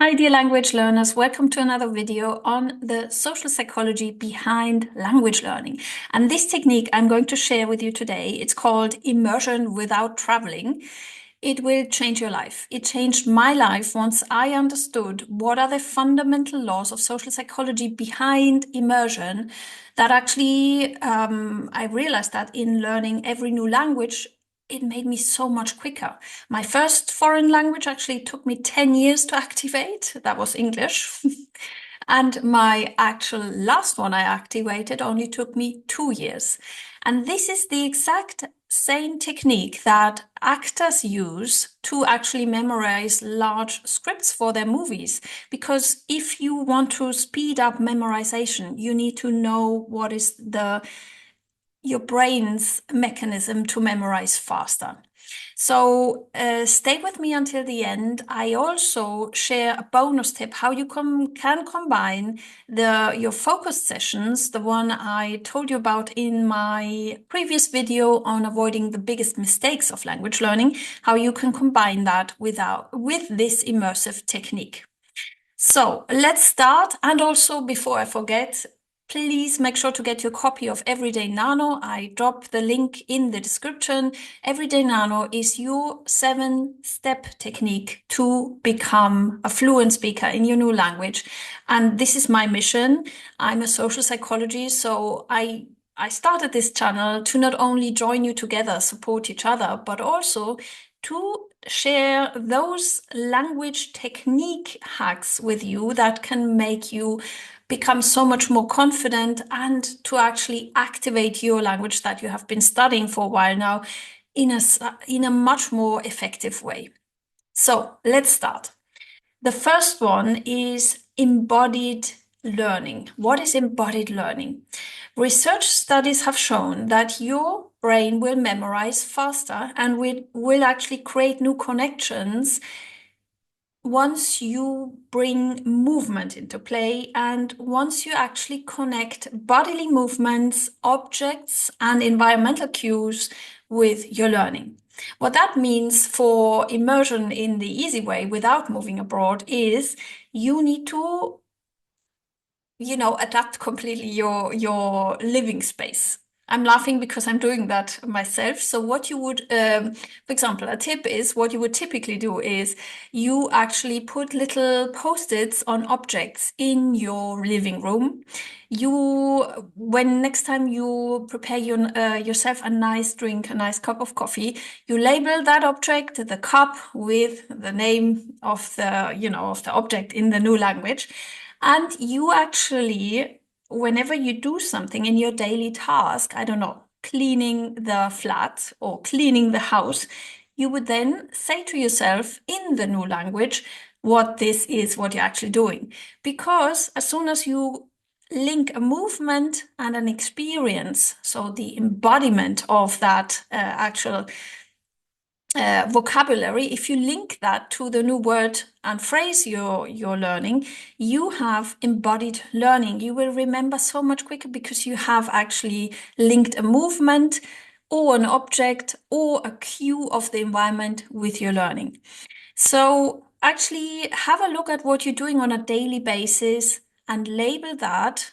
Hi, dear language learners. Welcome to another video on the social psychology behind language learning. And this technique I'm going to share with you today, it's called immersion without traveling. It will change your life. It changed my life once I understood what are the fundamental laws of social psychology behind immersion. That actually, I realized that in learning every new language, it made me so much quicker. My first foreign language actually took me 10 years to activate. That was English. And my actual last one I activated only took me 2 years. And this is the exact same technique that actors use to actually memorize large scripts for their movies. Because if you want to speed up memorization, you need to know what is your brain's mechanism to memorize faster. So stay with me until the end. I also share a bonus tip how you can combine your focus sessions, the one I told you about in my previous video on avoiding the biggest mistakes of language learning, how you can combine that with this immersive technique. So let's start. And also, before I forget, please make sure to get your copy of Everyday Nano. I drop the link in the description. Everyday Nano is your 7-step technique to become a fluent speaker in your new language. And this is my mission. I'm a social psychologist, so I started this channel to not only join you together, support each other, but also to share those language technique hacks with you that can make you become so much more confident and to actually activate your language that you have been studying for a while now in a much more effective way. So let's start. The first one is embodied learning. What is embodied learning? Research studies have shown that your brain will memorize faster and will actually create new connections once you bring movement into play and once you actually connect bodily movements, objects, and environmental cues with your learning. What that means for immersion in the easy way without moving abroad is you need to adapt completely your living space. I'm laughing because I'm doing that myself. So what you would, for example, a tip is what you would typically do is you actually put little post-its on objects in your living room. When next time you prepare yourself a nice drink, a nice cup of coffee, you label that object, the cup, with the name of the object in the new language. And you actually, whenever you do something in your daily task, I don't know, cleaning the flat or cleaning the house, you would then say to yourself in the new language what this is, what you're actually doing. Because as soon as you link a movement and an experience, so the embodiment of that actual vocabulary, if you link that to the new word and phrase you're learning, you have embodied learning. You will remember so much quicker because you have actually linked a movement or an object or a cue of the environment with your learning. So actually have a look at what you're doing on a daily basis and label that.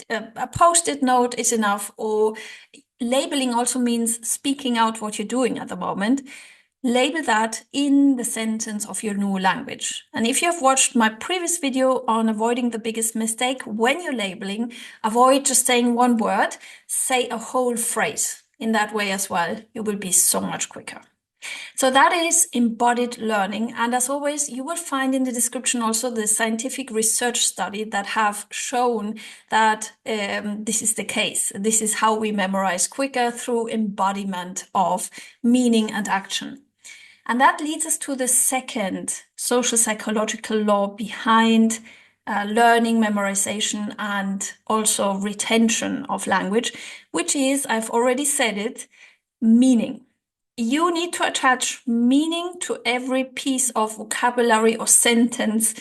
A post-it note is enough, or labeling also means speaking out what you're doing at the moment. Label that in the sentence of your new language. And if you have watched my previous video on avoiding the biggest mistake, when you're labeling, avoid just saying one word, say a whole phrase. In that way as well, you will be so much quicker. So that is embodied learning. And as always, you will find in the description also the scientific research study that have shown that this is the case. This is how we memorize quicker through embodiment of meaning and action. And that leads us to the second social psychological law behind learning, memorization, and also retention of language, which is, I've already said it, meaning. You need to attach meaning to every piece of vocabulary or sentence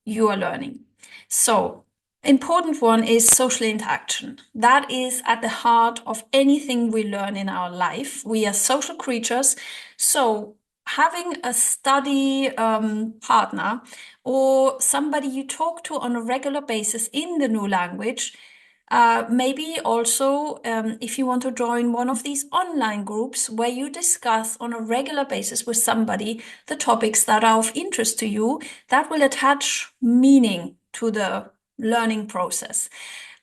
you are learning. So, important one is social interaction. That is at the heart of anything we learn in our life. We are social creatures. So, having a study partner or somebody you talk to on a regular basis in the new language. Maybe also if you want to join one of these online groups where you discuss on a regular basis with somebody the topics that are of interest to you, that will attach meaning to the learning process.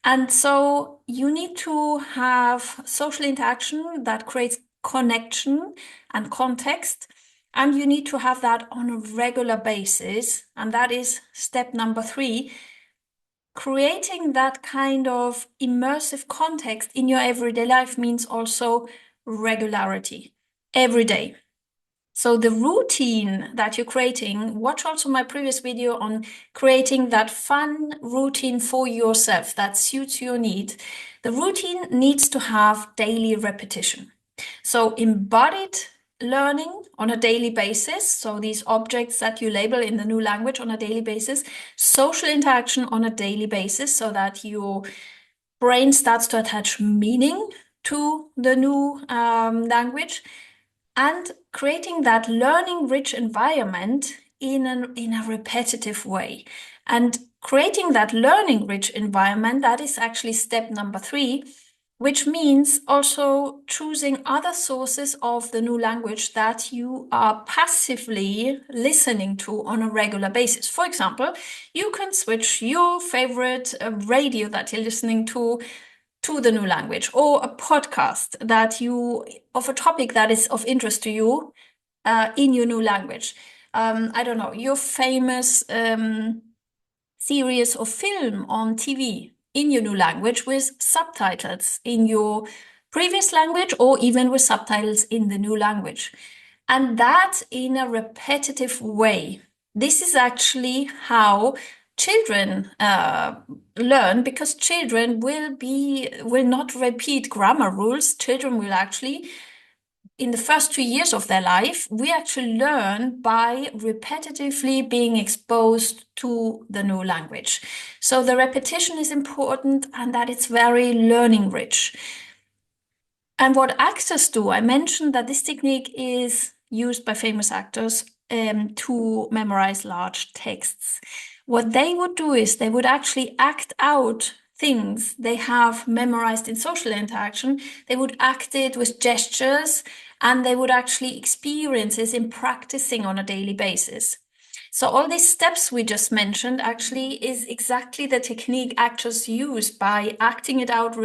And so you need to have social interaction that creates connection and context. And you need to have that on a regular basis. And that is step number 3. Creating that kind of immersive context in your everyday life means also regularity, every day. So the routine that you're creating, watch also my previous video on creating that fun routine for yourself that suits your need. The routine needs to have daily repetition. So embodied learning on a daily basis, so these objects that you label in the new language on a daily basis, social interaction on a daily basis, so that your brain starts to attach meaning to the new language, and creating that learning-rich environment in a repetitive way. And creating that learning-rich environment, that is actually step number 3, which means also choosing other sources of the new language that you are passively listening to on a regular basis. For example, you can switch your favorite radio that you're listening to the new language, or a podcast that of a topic that is of interest to you in your new language. I don't know, your famous series or film on TV in your new language with subtitles in your previous language, or even with subtitles in the new language. And that in a repetitive way. This is actually how children learn, because children will not repeat grammar rules. Children will actually, in the first 2 years of their life, we actually learn by repetitively being exposed to the new language. So the repetition is important, and that it's very learning rich. And what actors do, I mentioned that this technique is used by famous actors to memorize large texts. What they would do is they would actually act out things they have memorized in social interaction. They would act it with gestures, and they would actually experience this in practicing on a daily basis. So all these steps we just mentioned actually is exactly the technique actors use by acting it out,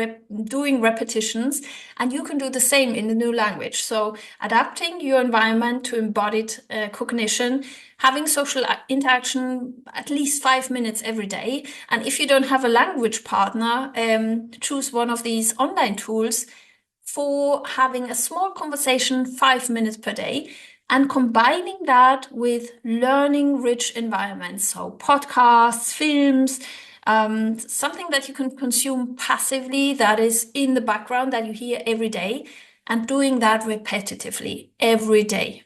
doing repetitions, and you can do the same in the new language. So adapting your environment to embodied cognition, having social interaction at least 5 minutes every day. And if you don't have a language partner, choose one of these online tools for having a small conversation 5 minutes per day, and combining that with learning-rich environments, so podcasts, films, something that you can consume passively, that is in the background, that you hear every day, and doing that repetitively every day.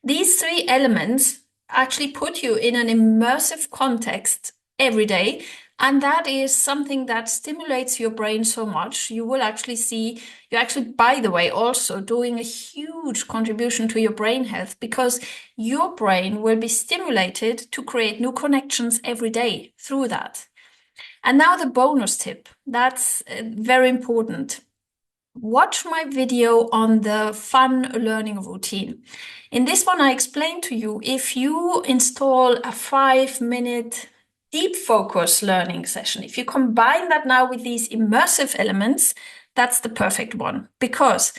These 3 elements actually put you in an immersive context every day, and that is something that stimulates your brain so much. You will actually see, you're actually, by the way, also doing a huge contribution to your brain health, because your brain will be stimulated to create new connections every day through that. And now the bonus tip, that's very important. Watch my video on the fun learning routine. In this one, I explained to you, if you install a 5-minute deep focus learning session, if you combine that now with these immersive elements, that's the perfect one. Because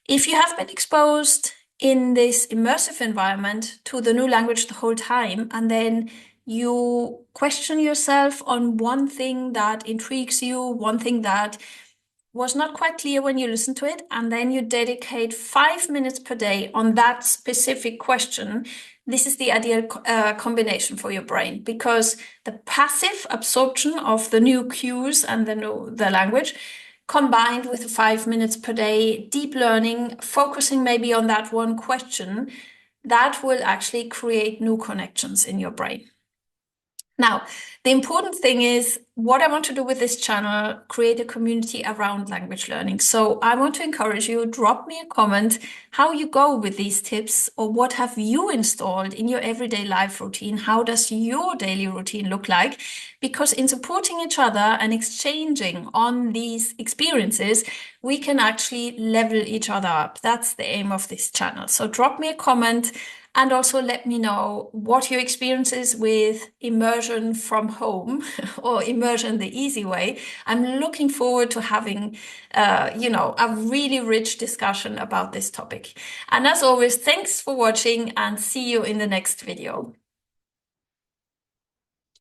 if you have been exposed in this immersive environment to the new language the whole time, and then you question yourself on one thing that intrigues you, one thing that was not quite clear when you listen to it, and then you dedicate 5 minutes per day on that specific question, this is the ideal combination for your brain, because the passive absorption of the new cues and the language, combined with 5 minutes per day deep learning, focusing maybe on that one question, that will actually create new connections in your brain. Now, the important thing is what I want to do with this channel, create a community around language learning. So I want to encourage you, drop me a comment how you go with these tips, or what have you installed in your everyday life routine? How does your daily routine look like? Because in supporting each other and exchanging on these experiences, we can actually level each other up. That's the aim of this channel. So drop me a comment. And also let me know what your experience is with immersion from home or immersion the easy way. I'm looking forward to having, a really rich discussion about this topic. And as always, thanks for watching and see you in the next video.